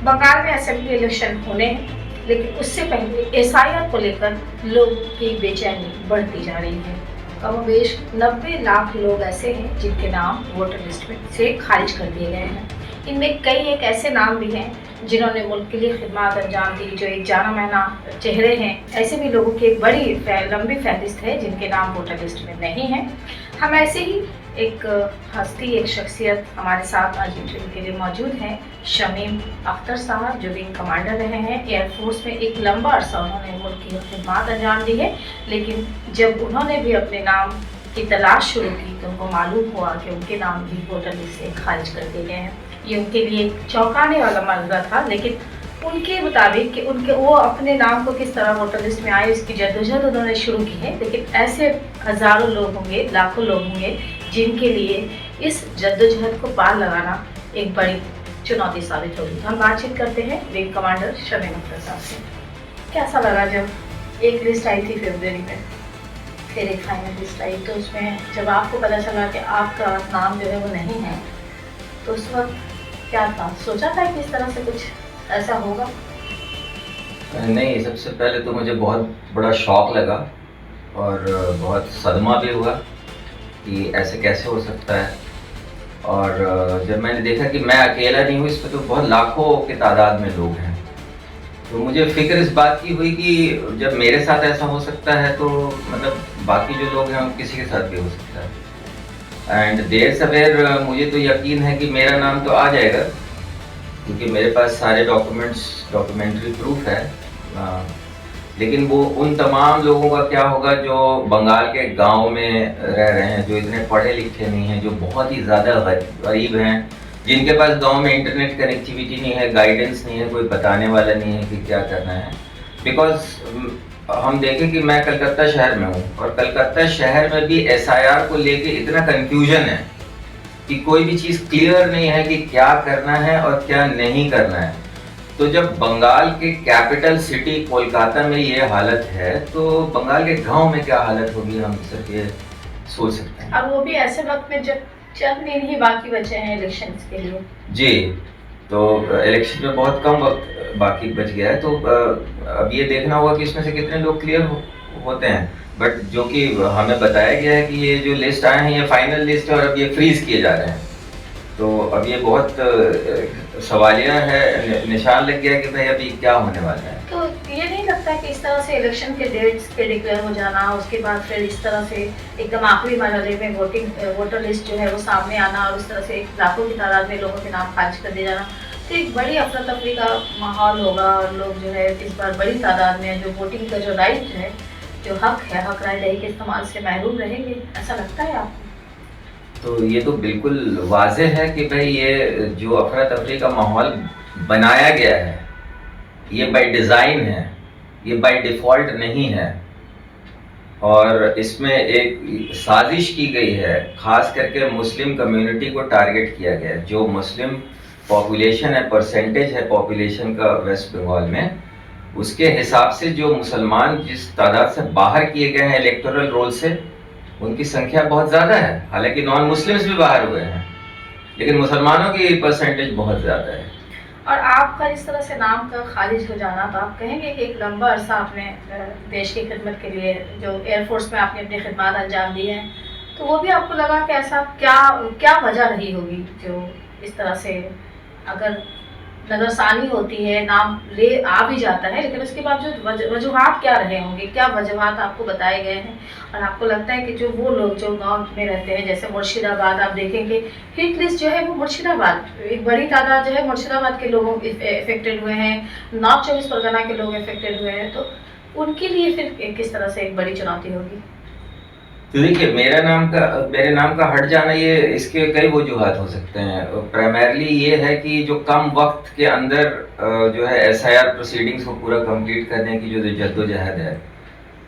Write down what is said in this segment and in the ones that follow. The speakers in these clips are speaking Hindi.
बंगाल में असेंबली इलेक्शन होने हैं, लेकिन उससे पहले एसआईआर को लेकर लोगों की बेचैनी बढ़ती जा रही है। कमोबेश 90 लाख लोग ऐसे हैं जिनके नाम वोटर लिस्ट में से खारिज कर दिए गए हैं। इनमें कई एक ऐसे नाम भी हैं जिन्होंने मुल्क के लिए खिदमत अंजाम दी, जो एक जाना माना चेहरे हैं। ऐसे भी लोगों की एक बड़ी लंबी फहरिस्त है जिनके नाम वोटर लिस्ट में नहीं हैं। हम ऐसे ही एक हस्ती, एक शख्सियत हमारे साथ आज इंटरव्यू के लिए मौजूद हैं। शमीम अख्तर साहब, जो विंग कमांडर रहे हैं एयरफोर्स में, एक लंबा अरसा उन्होंने मुल्क की खिदमत अंजाम दी है। लेकिन जब उन्होंने भी अपने नाम की तलाश शुरू की तो उनको मालूम हुआ कि उनके नाम भी वोटर लिस्ट से खारिज कर दिए गए हैं। ये उनके लिए एक चौंकाने वाला मंजर था, लेकिन उनके मुताबिक कि उनके वो अपने नाम को किस तरह वोटर लिस्ट में आए, इसकी जद्दोजहद उन्होंने शुरू की है। लेकिन ऐसे हज़ारों लोग होंगे, लाखों लोग होंगे जिनके लिए इस जद्दोजहद को पार लगाना एक बड़ी चुनौती साबित होगी। हम बातचीत करते हैं विंग कमांडर शमीम अख्तर साहब से। कैसा लगा जब एक लिस्ट आई थी फरवरी में, फिर एक फाइनल लिस्ट आई, तो उसमें जब आपको पता चला कि आपका नाम जो है वो नहीं है, तो उस वक्त क्या था? सोचा था कि इस तरह से कुछ ऐसा होगा? नहीं, सबसे पहले तो मुझे बहुत बड़ा शौक लगा और बहुत सदमा भी हुआ कि ऐसे कैसे हो सकता है। और जब मैंने देखा कि मैं अकेला नहीं हूँ इस पर, तो बहुत लाखों की तादाद में लोग हैं, तो मुझे फिक्र इस बात की हुई कि जब मेरे साथ ऐसा हो सकता है तो मतलब बाकी जो लोग हैं उन किसी के साथ भी हो सकता है। एंड देर सवेर मुझे तो यकीन है कि मेरा नाम तो आ जाएगा, क्योंकि मेरे पास सारे डॉक्यूमेंट्री प्रूफ है। लेकिन वो उन तमाम लोगों का क्या होगा जो बंगाल के गांव में रह रहे हैं, जो इतने पढ़े लिखे नहीं हैं, जो बहुत ही ज़्यादा गरीब हैं, जिनके पास गांव में इंटरनेट कनेक्टिविटी नहीं है, गाइडेंस नहीं है, कोई बताने वाला नहीं है कि क्या करना है। बिकॉज हम देखें कि मैं कलकत्ता शहर में हूँ, और कलकत्ता शहर में भी एसआईआर को लेके इतना कंफ्यूजन है कि कोई भी चीज़ क्लियर नहीं है कि क्या करना है और क्या नहीं करना है। तो जब बंगाल के कैपिटल सिटी कोलकाता में ये हालत है, तो बंगाल के गांव में क्या हालत होगी, हम सिर्फ ये सोच सकते हैं। और वो भी ऐसे वक्त में जब चंद दिन ही बाकी बचे हैं इलेक्शंस के लिए। जी, तो इलेक्शन में बहुत कम वक्त बाकी बच गया है, तो अब ये देखना होगा कि इसमें से कितने लोग क्लियर होते हैं। बट जो कि हमें बताया गया है कि ये जो लिस्ट आए हैं ये फाइनल लिस्ट है और अब ये फ्रीज किए जा रहे हैं, तो अब ये बहुत सवालिया है, निशान लग गया कि भाई अभी क्या होने वाला है। तो ये नहीं लगता कि इस तरह से इलेक्शन के डेट्स के डिक्लेयर हो जाना, उसके बाद फिर इस तरह से एकदम आखिरी मरहले में वोटर लिस्ट जो है वो सामने आना, और इस तरह से लाखों की तादाद में लोगों के नाम खारिज कर दिए जाना, तो एक बड़ी अफरा तफरी का माहौल होगा, और लोग जो है इस बार बड़ी तादाद में जो वोटिंग का जो राइट है, जो हक है, हक राय दही के इस्तेमाल से महरूम रहेंगे, ऐसा लगता है आपको? तो ये तो बिल्कुल वाज़ेह है कि भाई ये जो अफरा तफरी का माहौल बनाया गया है ये बाय डिज़ाइन है, ये बाय डिफ़ॉल्ट नहीं है, और इसमें एक साजिश की गई है, ख़ास करके मुस्लिम कम्युनिटी को टारगेट किया गया है। जो मुस्लिम पॉपुलेशन है, परसेंटेज है पॉपुलेशन का वेस्ट बंगाल में, उसके हिसाब से जो मुसलमान जिस तादाद से बाहर किए गए हैं इलेक्टोरल रोल से, उनकी संख्या बहुत ज़्यादा है। हालांकि नॉन मुस्लिम्स भी बाहर हुए हैं, लेकिन मुसलमानों की परसेंटेज बहुत ज़्यादा है। और आपका इस तरह से नाम का खारिज हो जाना, तो आप कहेंगे कि एक लंबा अरसा आपने देश की खिदमत के लिए, जो एयरफोर्स में आपने अपनी खिदमत अंजाम दी है, तो वो भी आपको लगा कि ऐसा क्या वजह रही होगी जो इस तरह से, अगर नज़रसानी होती है, नाम ले आ भी जाता है, लेकिन उसके बावजूद वजूहात क्या रहे होंगे, क्या वजूहात आपको बताए गए हैं? और आपको लगता है कि जो वो लोग जो गांव में रहते हैं, जैसे मुर्शिदाबाद, आप देखेंगे हिट लिस्ट जो है वो मुर्शिदाबाद, एक बड़ी तादाद जो है मुर्शिदाबाद के लोगों इफेक्टेड हुए हैं, नॉर्थ 24 परगना के लोग इफेक्टेड हुए हैं, तो उनके लिए फिर किस तरह से एक बड़ी चुनौती होगी? तो देखिए, मेरे नाम का हट जाना, ये इसके कई वजूहात हो सकते हैं। प्राइमरली ये है कि जो कम वक्त के अंदर जो है एसआईआर प्रोसीडिंग्स को पूरा कंप्लीट करने की जो जद्दोजहद है,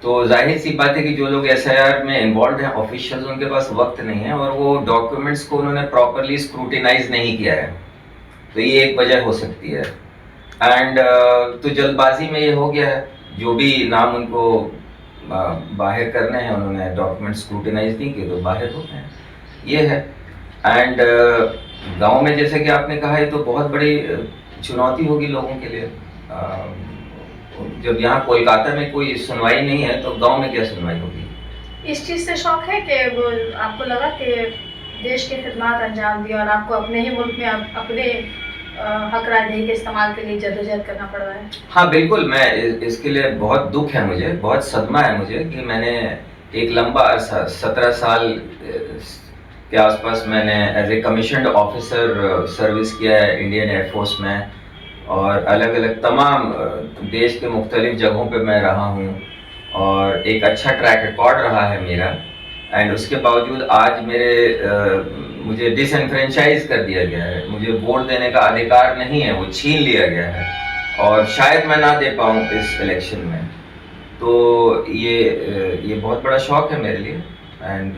तो जाहिर सी बात है कि जो लोग एसआईआर में इन्वॉल्व हैं ऑफिशियल्स, उनके पास वक्त नहीं है और वो डॉक्यूमेंट्स को उन्होंने प्रॉपरली स्क्रूटिनाइज नहीं किया है, तो ये एक वजह हो सकती है। एंड तो जल्दबाजी में ये हो गया है, जो भी नाम उनको बाहर करने हैं उन्होंने डॉक्यूमेंट स्क्रूटिनाइज नहीं किए तो बाहर हो गए, ये है। एंड गांव में जैसे कि आपने कहा, ये तो बहुत बड़ी चुनौती होगी लोगों के लिए। जब यहाँ कोलकाता में कोई सुनवाई नहीं है तो गांव में क्या सुनवाई होगी। इस चीज़ से शौक है कि वो आपको लगा कि देश की खिदमत अंजाम दी और आपको अपने ही मुल्क में अपने हक राय के इस्तेमाल के लिए जद्दोजहद करना पड़ रहा है। हाँ बिल्कुल, मैं इसके लिए बहुत दुख है मुझे, बहुत सदमा है मुझे कि मैंने एक लंबा अरसा 17 साल के आसपास मैंने as a commissioned officer service किया है इंडियन एयरफोर्स में, और अलग अलग तमाम देश के मुख्तलिफ जगहों पे मैं रहा हूँ और एक अच्छा ट्रैक रिकॉर्ड रहा है मेरा। एंड उसके बावजूद आज मुझे डिसएनफ्रेंचाइज कर दिया गया है, मुझे वोट देने का अधिकार नहीं है, वो छीन लिया गया है और शायद मैं ना दे पाऊँ इस इलेक्शन में। तो ये बहुत बड़ा शौक है मेरे लिए एंड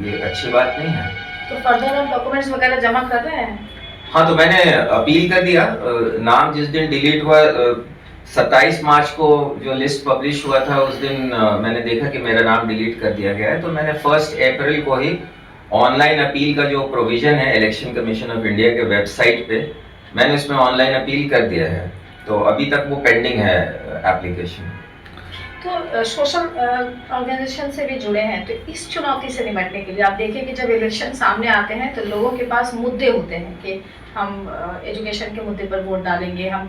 ये अच्छी बात नहीं है। तो फर्दर आप डॉक्यूमेंट्स वगैरह जमा कर रहे हैं? हाँ, तो मैंने अपील कर दिया। नाम जिस दिन डिलीट हुआ 27 मार्च को जो लिस्ट पब्लिश हुआ था उस दिन मैंने देखा कि मेरा नाम डिलीट कर दिया गया है, तो मैंने 1 अप्रैल को ही ऑनलाइन अपील का जो प्रोविज़न है इलेक्शन कमीशन ऑफ इंडिया के वेबसाइट पे, मैंने उसमें ऑनलाइन अपील कर दिया है। तो अभी तक वो पेंडिंग है एप्लीकेशन। तो सोशल ऑर्गेनाइजेशन से भी जुड़े हैं, तो इस चुनौती से निपटने के लिए आप देखिए कि जब इलेक्शन सामने आते हैं तो लोगों के पास मुद्दे होते हैं कि हम एजुकेशन के मुद्दे पर वोट डालेंगे, हम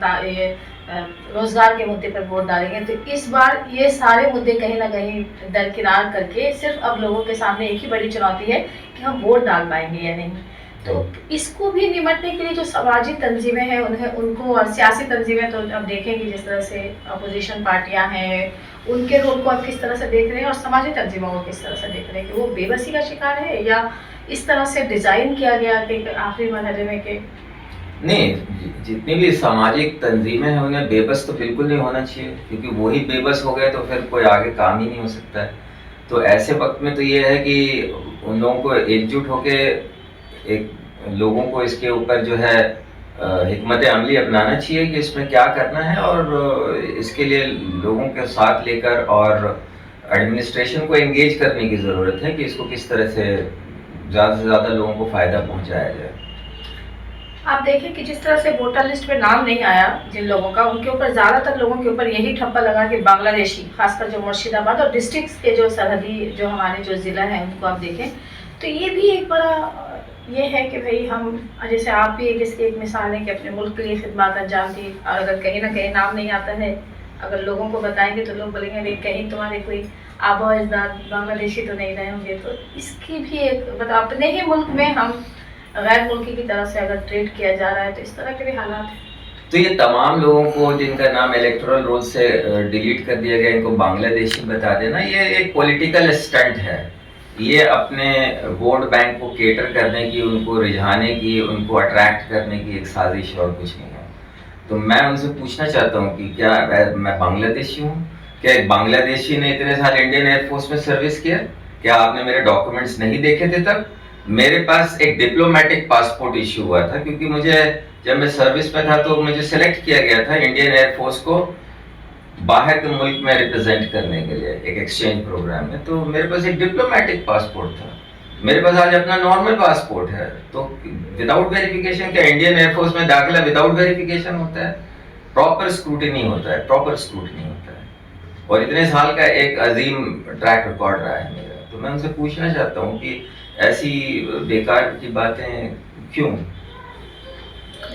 रोजगार के मुद्दे पर वोट डालेंगे। तो इस बार ये सारे मुद्दे कहीं ना कहीं दरकिनार करके सिर्फ अब लोगों के सामने एक ही बड़ी चुनौती है कि हम वोट डाल पाएंगे या नहीं। तो इसको भी निपटने के लिए जो समाजी तंजीमें हैं उनको और सियासी तंजीमें, तो अब देखेंगे जिस तरह से अपोजिशन पार्टियां हैं उनके रोल को आप किस तरह से देख रहे हैं और समाजी तंजीमों को किस तरह से देख रहे हैं कि वो बेबसी का शिकार है या इस तरह से डिज़ाइन किया गया कि आखिरी मरहले में कि नहीं, जितनी भी सामाजिक तंजीमें हैं उन्हें बेबस तो बिल्कुल नहीं होना चाहिए, क्योंकि वही बेबस हो गए तो फिर कोई आगे काम ही नहीं हो सकता है। तो ऐसे वक्त में तो ये है कि उन लोगों को एकजुट होके एक लोगों को इसके ऊपर जो है हिकमत अमली अपनाना चाहिए कि इसमें क्या करना है, और इसके लिए लोगों के साथ लेकर और एडमिनिस्ट्रेशन को एंगेज करने की ज़रूरत है कि इसको किस तरह से ज़्यादा से ज़्यादा लोगों को फ़ायदा पहुंचाया जाए। आप देखें कि जिस तरह से वोटर लिस्ट पे नाम नहीं आया जिन लोगों का, उनके ऊपर ज़्यादातर लोगों के ऊपर यही ठप्पा लगा कि बांग्लादेशी, खासकर जो मुर्शिदाबाद और डिस्ट्रिक्ट्स के जो सरहदी जो हमारे जो ज़िला हैं उनको आप देखें तो ये भी एक बड़ा ये है कि भाई हम, जैसे आप भी इसकी एक मिसाल है कि अपने मुल्क के लिए खिदमत अंजाम दी, और अगर कहीं ना कहीं नाम नहीं आता है, अगर लोगों को बताएंगे तो लोग बोलेंगे भाई कहीं तुम्हारे कोई आबा अजदाद बांग्लादेशी तो नहीं रहे होंगे। तो इसकी भी एक मतलब अपने ही मुल्क में हम गैर मुल्की की तरह से अगर ट्रीट किया जा रहा है तो इस तरह के भी हालात हैं। तो ये तमाम लोगों को जिनका नाम इलेक्टोरल रोल से डिलीट कर दिया गया, इनको बांग्लादेशी बता देना, ये एक पॉलिटिकल स्टंट है। ये अपने वोट बैंक को केटर करने की, उनको रिझाने की, उनको अट्रैक्ट करने की एक साजिश और कुछ नहीं है। तो मैं उनसे पूछना चाहता हूँ कि क्या मैं बांग्लादेशी हूँ? क्या एक बांग्लादेशी ने इतने साल इंडियन एयरफोर्स में सर्विस किया? क्या आपने मेरे डॉक्यूमेंट्स नहीं देखे थे? तब मेरे पास एक डिप्लोमेटिक पासपोर्ट इश्यू हुआ था, क्योंकि मुझे जब मैं सर्विस में था तो मुझे सेलेक्ट किया गया था इंडियन एयरफोर्स को बाहर के मुल्क में रिप्रेजेंट करने के लिए एक एक्सचेंज प्रोग्राम में। तो मेरे पास एक डिप्लोमेटिक पासपोर्ट था, मेरे पास आज अपना नॉर्मल पासपोर्ट है। तो विदाउट वेरिफिकेशन, क्या इंडियन एयरफोर्स में दाखिला विदाउट वेरिफिकेशन होता है? प्रॉपर स्क्रूटिनी होता है, प्रॉपर स्क्रूटिनी होता है, और इतने साल का एक अजीम ट्रैक रिकॉर्ड रहा है मेरा। तो मैं उनसे पूछना चाहता हूँ कि ऐसी बेकार की बातें क्यों?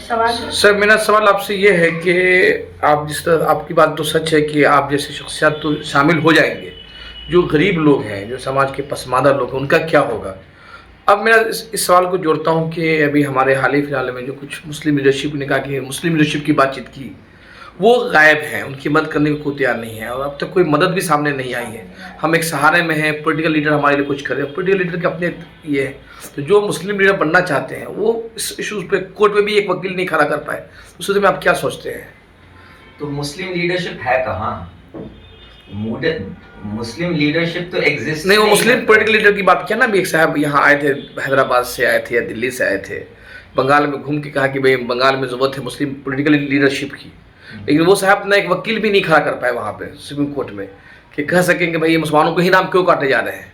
सर मेरा सवाल आपसे ये है कि आप जिस तरह, आपकी बात तो सच है कि आप जैसे शख्सियत तो शामिल हो जाएंगे, जो गरीब लोग हैं, जो समाज के पसमानदा लोग हैं, उनका क्या होगा? अब मेरा इस सवाल को जोड़ता हूँ कि अभी हमारे हाल ही फिलहाल में जो कुछ मुस्लिम लीडरशिप ने कहा कि मुस्लिम लीडरशिप की बातचीत की, वो गायब हैं, उनकी मदद करने को तैयार नहीं है और अब तक कोई मदद भी सामने नहीं आई है। हम एक सहारे में हैं, पॉलिटिकल लीडर हमारे लिए कुछ कर रहे हैं, पॉलिटिकल लीडर के अपने ये है। तो जो मुस्लिम लीडर बनना चाहते हैं वो इस इशूज़ पे कोर्ट में भी एक वकील नहीं खड़ा कर पाए, उस में आप क्या सोचते हैं? तो मुस्लिम लीडरशिप है कहाँ? मुस्लिम लीडरशिप तो एग्जिस्ट नहीं। वो मुस्लिम पॉलिटिकल लीडर की बात किया ना, अभी एक साहब यहाँ आए थे, हैदराबाद से आए थे या दिल्ली से आए थे, बंगाल में घूम के कहा कि भाई बंगाल में ज़रूरत है मुस्लिम पॉलिटिकल लीडरशिप की, लेकिन वो साहब ना एक वकील भी नहीं खड़ा कर पाए वहाँ पे सुप्रीम कोर्ट में कि कह सकें कि भाई ये मुसलमानों को ही नाम क्यों काटे जा रहे हैं।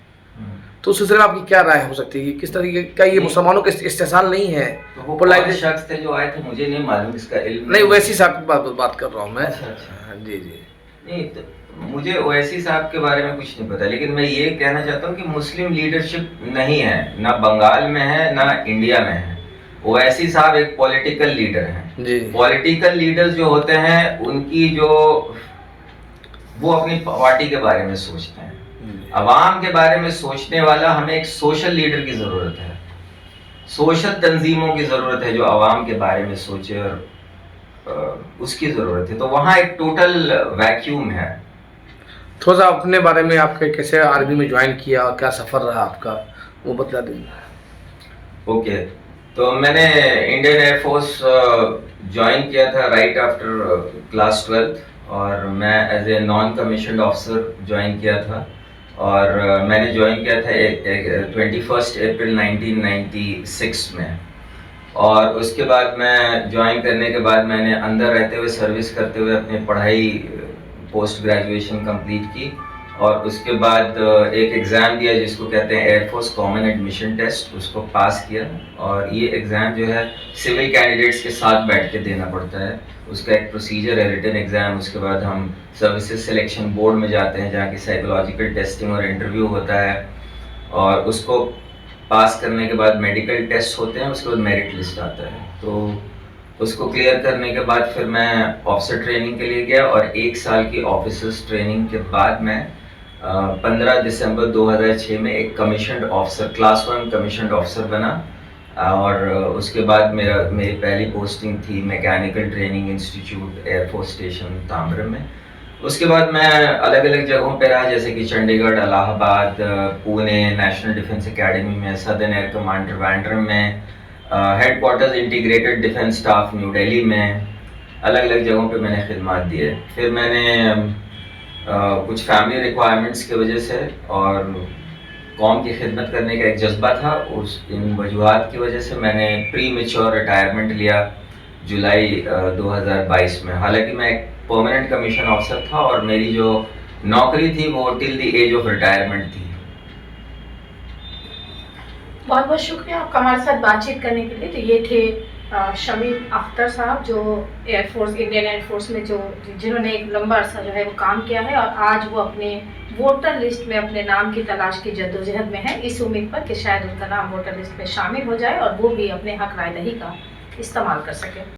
तो उस सिलसिले में आपकी क्या राय हो सकती है कि किस तरीके का ये मुसलमानों के इस्तेहसाल नहीं है? तो वो पोलाइट कौन शख्स थे जो आए थे, मुझे नहीं मालूम, इसका इल्म नहीं, वैसी साहब की बात कर रहा हूँ मैं। अच्छा, अच्छा। हाँ, जी जी। नहीं, तो मुझे ओवैसी साहब के बारे में कुछ नहीं पता, लेकिन मैं ये कहना चाहता हूँ कि मुस्लिम लीडरशिप नहीं है, ना बंगाल में है ना इंडिया में है। ओवैसी साहब एक पॉलिटिकल लीडर हैं। जी। पॉलिटिकल लीडर्स जो होते हैं उनकी जो वो अपनी पार्टी के बारे में सोचते हैं, अवाम के बारे में सोचने वाला हमें एक सोशल लीडर की ज़रूरत है, सोशल तंजीमों की ज़रूरत है जो अवाम के बारे में सोचे, और उसकी ज़रूरत है। तो वहाँ एक टोटल वैक्यूम है। थोड़ा सा अपने बारे में, आपके कैसे आर्मी में ज्वाइन किया और क्या सफ़र रहा आपका, वो बता दीजिए। ओके, तो मैंने इंडियन एयरफोर्स ज्वाइन किया था राइट आफ्टर क्लास 12th, और मैं as a non commissioned officer join किया था। और मैंने ज्वाइन किया था 21 अप्रैल 1996 में। और उसके बाद मैं ज्वाइन करने के बाद मैंने अंदर रहते हुए, सर्विस करते हुए अपनी पढ़ाई पोस्ट ग्रेजुएशन कंप्लीट की, और उसके बाद एक एग्ज़ाम दिया जिसको कहते हैं एयरफोर्स कॉमन एडमिशन टेस्ट, उसको पास किया। और ये एग्ज़ाम जो है सिविल कैंडिडेट्स के साथ बैठ के देना पड़ता है, उसका एक प्रोसीजर है, रिटन एग्ज़ाम। उसके बाद हम सर्विसेज सिलेक्शन बोर्ड में जाते हैं जहाँ की साइकोलॉजिकल टेस्टिंग और इंटरव्यू होता है, और उसको पास करने के बाद मेडिकल टेस्ट होते हैं, उसके बाद मेरिट लिस्ट आता है। तो उसको क्लियर करने के बाद फिर मैं ऑफिसर ट्रेनिंग के लिए गया, और 1 साल की ऑफिसर्स ट्रेनिंग के बाद मैं 15 दिसंबर 2006 में एक commissioned officer, class 1 commissioned officer बना। और उसके बाद मेरी पहली पोस्टिंग थी mechanical training institute air force station Tambaram में। उसके बाद मैं अलग अलग जगहों पर रहा, जैसे कि Chandigarh, Allahabad, Pune, national defence academy में, सदर्न एयर कमांड ट्रिवेंड्रम में, headquarters integrated defence staff new Delhi में, अलग अलग जगहों पे मैंने खिदमत दी है। फिर मैंने कुछ फैमिली रिक्वायरमेंट्स की वजह से और कौम की खिदमत करने का एक जज्बा था, इन वजूहात की वजह से मैंने प्री मेच्योर रिटायरमेंट लिया जुलाई 2022 में। हालांकि मैं एक परमानेंट कमीशन ऑफिसर था और मेरी जो नौकरी थी वो till the age of retirement थी। बहुत बहुत शुक्रिया आपका हमारे साथ बातचीत करने के लिए। तो ये थे शमीम अख्तर साहब, जो एयरफोर्स, इंडियन एयरफोर्स में जिन्होंने एक लंबा अरसा जो है वो काम किया है, और आज वो अपने वोटर लिस्ट में अपने नाम की तलाश की जद्दोजहद में है, इस उम्मीद पर कि शायद उनका नाम वोटर लिस्ट में शामिल हो जाए और वो भी अपने हक राय दही का इस्तेमाल कर सके।